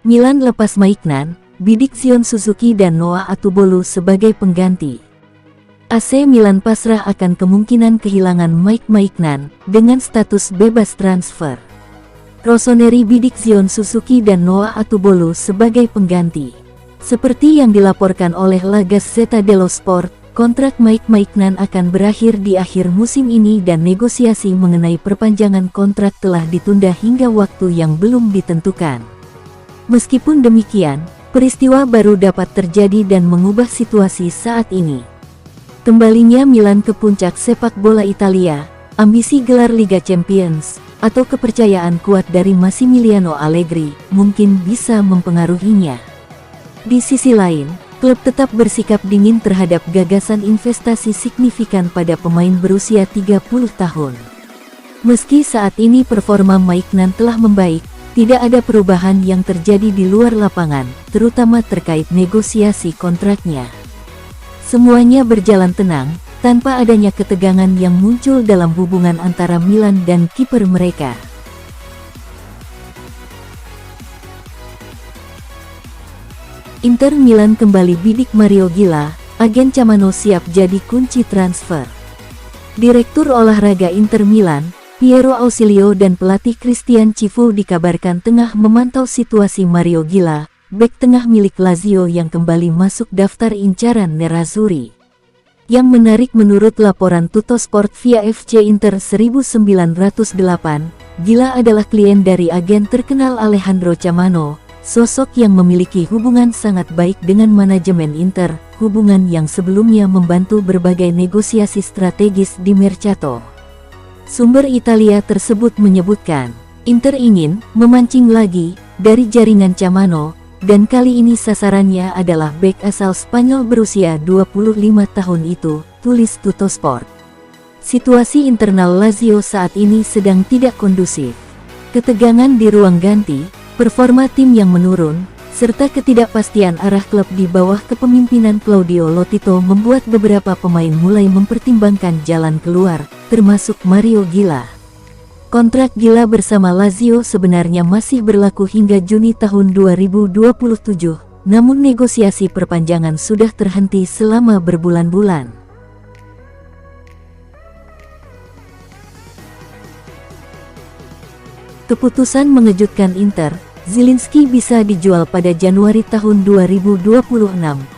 Milan lepas Maignan, bidik Zion Suzuki dan Noah Atubolu sebagai pengganti. AC Milan pasrah akan kemungkinan kehilangan Mike Maignan dengan status bebas transfer. Rossoneri bidik Zion Suzuki dan Noah Atubolu sebagai pengganti. Seperti yang dilaporkan oleh La Gazzetta dello Sport, kontrak Mike Maignan akan berakhir di akhir musim ini dan negosiasi mengenai perpanjangan kontrak telah ditunda hingga waktu yang belum ditentukan. Meskipun demikian, peristiwa baru dapat terjadi dan mengubah situasi saat ini. Kembalinya Milan ke puncak sepak bola Italia, ambisi gelar Liga Champions, atau kepercayaan kuat dari Massimiliano Allegri mungkin bisa mempengaruhinya. Di sisi lain, klub tetap bersikap dingin terhadap gagasan investasi signifikan pada pemain berusia 30 tahun. Meski saat ini performa Maignan telah membaik, tidak ada perubahan yang terjadi di luar lapangan, terutama terkait negosiasi kontraknya. Semuanya berjalan tenang, tanpa adanya ketegangan yang muncul dalam hubungan antara Milan dan kiper mereka. Inter Milan kembali bidik Mario Gila, agen Camano siap jadi kunci transfer. Direktur olahraga Inter Milan, Piero Ausilio dan pelatih Christian Cifu dikabarkan tengah memantau situasi Mario Gila, bek tengah milik Lazio yang kembali masuk daftar incaran Nerazzurri. Yang menarik menurut laporan Tuttosport via FC Inter 1908, Gila adalah klien dari agen terkenal Alejandro Camano, sosok yang memiliki hubungan sangat baik dengan manajemen Inter, hubungan yang sebelumnya membantu berbagai negosiasi strategis di Mercato. Sumber Italia tersebut menyebutkan, Inter ingin memancing lagi dari jaringan Camano, dan kali ini sasarannya adalah bek asal Spanyol berusia 25 tahun itu, tulis Tuttosport. Situasi internal Lazio saat ini sedang tidak kondusif. Ketegangan di ruang ganti, performa tim yang menurun, serta ketidakpastian arah klub di bawah kepemimpinan Claudio Lotito membuat beberapa pemain mulai mempertimbangkan jalan keluar, termasuk Mario Gila. Kontrak Gila bersama Lazio sebenarnya masih berlaku hingga Juni tahun 2027, namun negosiasi perpanjangan sudah terhenti selama berbulan-bulan. Keputusan mengejutkan Inter, Zielinski bisa dijual pada Januari tahun 2026,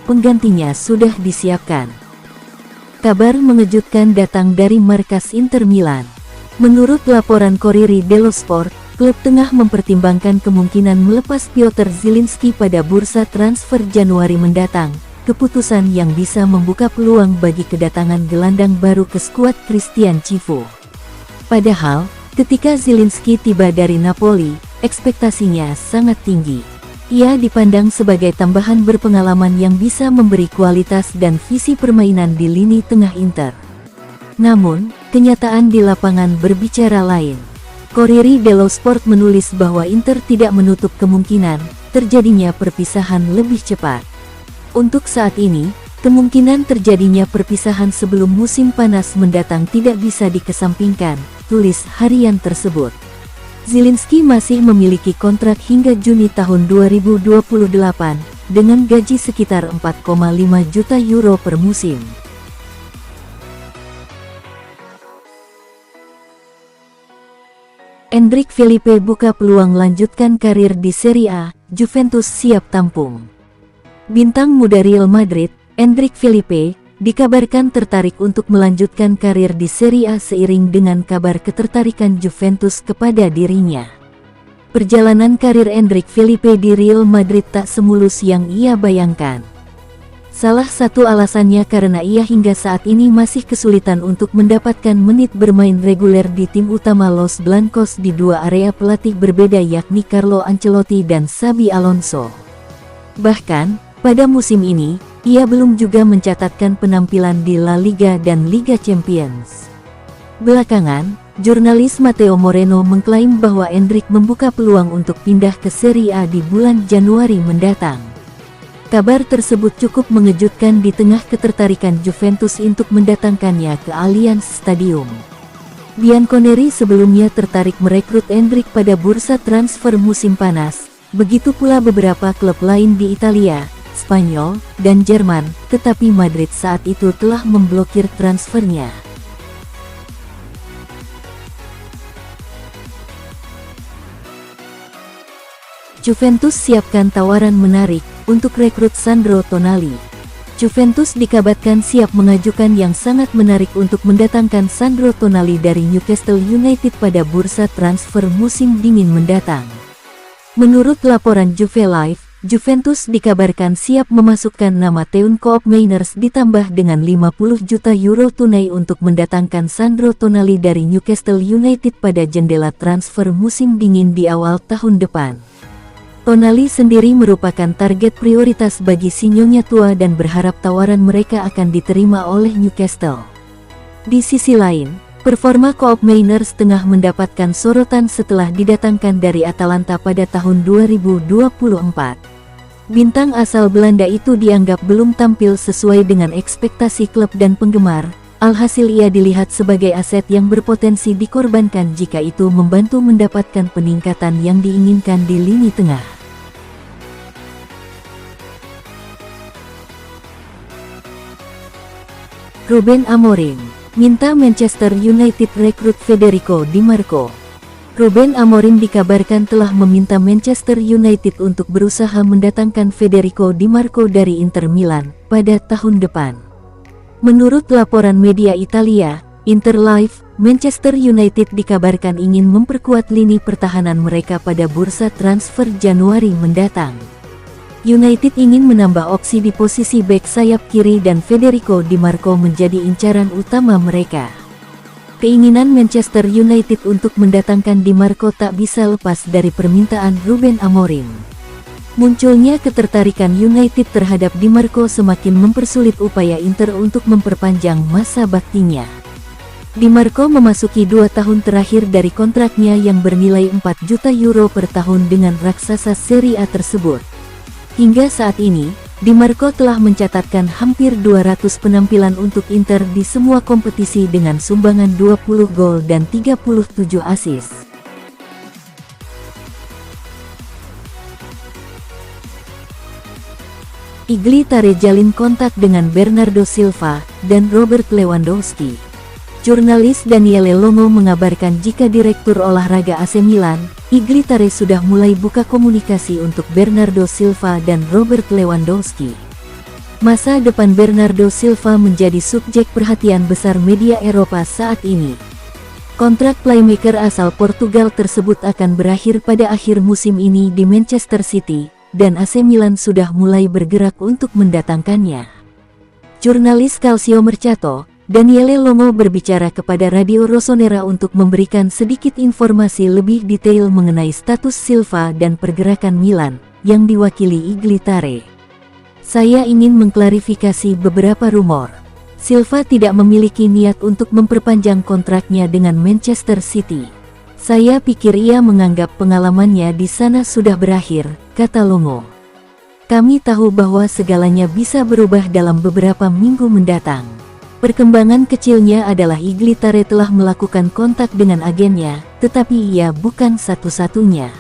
penggantinya sudah disiapkan. Kabar mengejutkan datang dari markas Inter Milan. Menurut laporan Corriere dello Sport, klub tengah mempertimbangkan kemungkinan melepas Piotr Zielinski pada bursa transfer Januari mendatang, keputusan yang bisa membuka peluang bagi kedatangan gelandang baru ke skuad Christian Cifu. Padahal, ketika Zielinski tiba dari Napoli, ekspektasinya sangat tinggi. Ia dipandang sebagai tambahan berpengalaman yang bisa memberi kualitas dan visi permainan di lini tengah Inter. Namun, kenyataan di lapangan berbicara lain. Corriere dello Sport menulis bahwa Inter tidak menutup kemungkinan terjadinya perpisahan lebih cepat. Untuk saat ini, kemungkinan terjadinya perpisahan sebelum musim panas mendatang tidak bisa dikesampingkan, tulis harian tersebut. Zielinski masih memiliki kontrak hingga Juni tahun 2028, dengan gaji sekitar 4,5 juta euro per musim. Endrick Felipe buka peluang lanjutkan karir di Serie A, Juventus siap tampung. Bintang muda Real Madrid, Endrick Felipe, dikabarkan tertarik untuk melanjutkan karir di Serie A seiring dengan kabar ketertarikan Juventus kepada dirinya. Perjalanan karir Endrick Felipe di Real Madrid tak semulus yang ia bayangkan. Salah satu alasannya karena ia hingga saat ini masih kesulitan untuk mendapatkan menit bermain reguler di tim utama Los Blancos di dua area pelatih berbeda yakni Carlo Ancelotti dan Xabi Alonso. Bahkan, pada musim ini, ia belum juga mencatatkan penampilan di La Liga dan Liga Champions. Belakangan, jurnalis Matteo Moreno mengklaim bahwa Endrick membuka peluang untuk pindah ke Serie A di bulan Januari mendatang. Kabar tersebut cukup mengejutkan di tengah ketertarikan Juventus untuk mendatangkannya ke Allianz Stadium. Bianconeri sebelumnya tertarik merekrut Endrick pada bursa transfer musim panas, Begitu pula beberapa klub lain di Italia, Spanyol, dan Jerman, tetapi Madrid saat itu telah memblokir transfernya. Juventus siapkan tawaran menarik untuk rekrut Sandro Tonali. Juventus dikabarkan siap mengajukan yang sangat menarik untuk mendatangkan Sandro Tonali dari Newcastle United pada bursa transfer musim dingin mendatang. Menurut laporan Juve Live, Juventus dikabarkan siap memasukkan nama Teun Koopmeiners ditambah dengan 50 juta euro tunai untuk mendatangkan Sandro Tonali dari Newcastle United pada jendela transfer musim dingin di awal tahun depan. Tonali sendiri merupakan target prioritas bagi si nyonya tua dan berharap tawaran mereka akan diterima oleh Newcastle. Di sisi lain, performa Koopmeiners tengah mendapatkan sorotan setelah didatangkan dari Atalanta pada tahun 2024. Bintang asal Belanda itu dianggap belum tampil sesuai dengan ekspektasi klub dan penggemar, alhasil ia dilihat sebagai aset yang berpotensi dikorbankan jika itu membantu mendapatkan peningkatan yang diinginkan di lini tengah. Ruben Amorim minta Manchester United rekrut Federico Di Marco. Ruben Amorim dikabarkan telah meminta Manchester United untuk berusaha mendatangkan Federico Di Marco dari Inter Milan pada tahun depan. Menurut laporan media Italia, Inter Live, Manchester United dikabarkan ingin memperkuat lini pertahanan mereka pada bursa transfer Januari mendatang. United ingin menambah opsi di posisi bek sayap kiri dan Federico Di Marco menjadi incaran utama mereka. Keinginan Manchester United untuk mendatangkan Di Marco tak bisa lepas dari permintaan Ruben Amorim. Munculnya ketertarikan United terhadap Di Marco semakin mempersulit upaya Inter untuk memperpanjang masa baktinya. Di Marco memasuki 2 tahun terakhir dari kontraknya yang bernilai 4 juta euro per tahun dengan raksasa Serie A tersebut. Hingga saat ini, Di Marco telah mencatatkan hampir 200 penampilan untuk Inter di semua kompetisi dengan sumbangan 20 gol dan 37 assist. Iglitare jalin kontak dengan Bernardo Silva dan Robert Lewandowski. Jurnalis Daniele Longo mengabarkan jika Direktur Olahraga AC Milan, Iglitare sudah mulai buka komunikasi untuk Bernardo Silva dan Robert Lewandowski. Masa depan Bernardo Silva menjadi subjek perhatian besar media Eropa saat ini. Kontrak playmaker asal Portugal tersebut akan berakhir pada akhir musim ini di Manchester City, dan AC Milan sudah mulai bergerak untuk mendatangkannya. Jurnalis Calcio Mercato, Daniele Longo berbicara kepada Radio Rossonera untuk memberikan sedikit informasi lebih detail mengenai status Silva dan pergerakan Milan, yang diwakili Iglitare. Saya ingin mengklarifikasi beberapa rumor. Silva tidak memiliki niat untuk memperpanjang kontraknya dengan Manchester City. Saya pikir ia menganggap pengalamannya di sana sudah berakhir, kata Longo. Kami tahu bahwa segalanya bisa berubah dalam beberapa minggu mendatang. Perkembangan kecilnya adalah Iglitare telah melakukan kontak dengan agennya, tetapi ia bukan satu-satunya.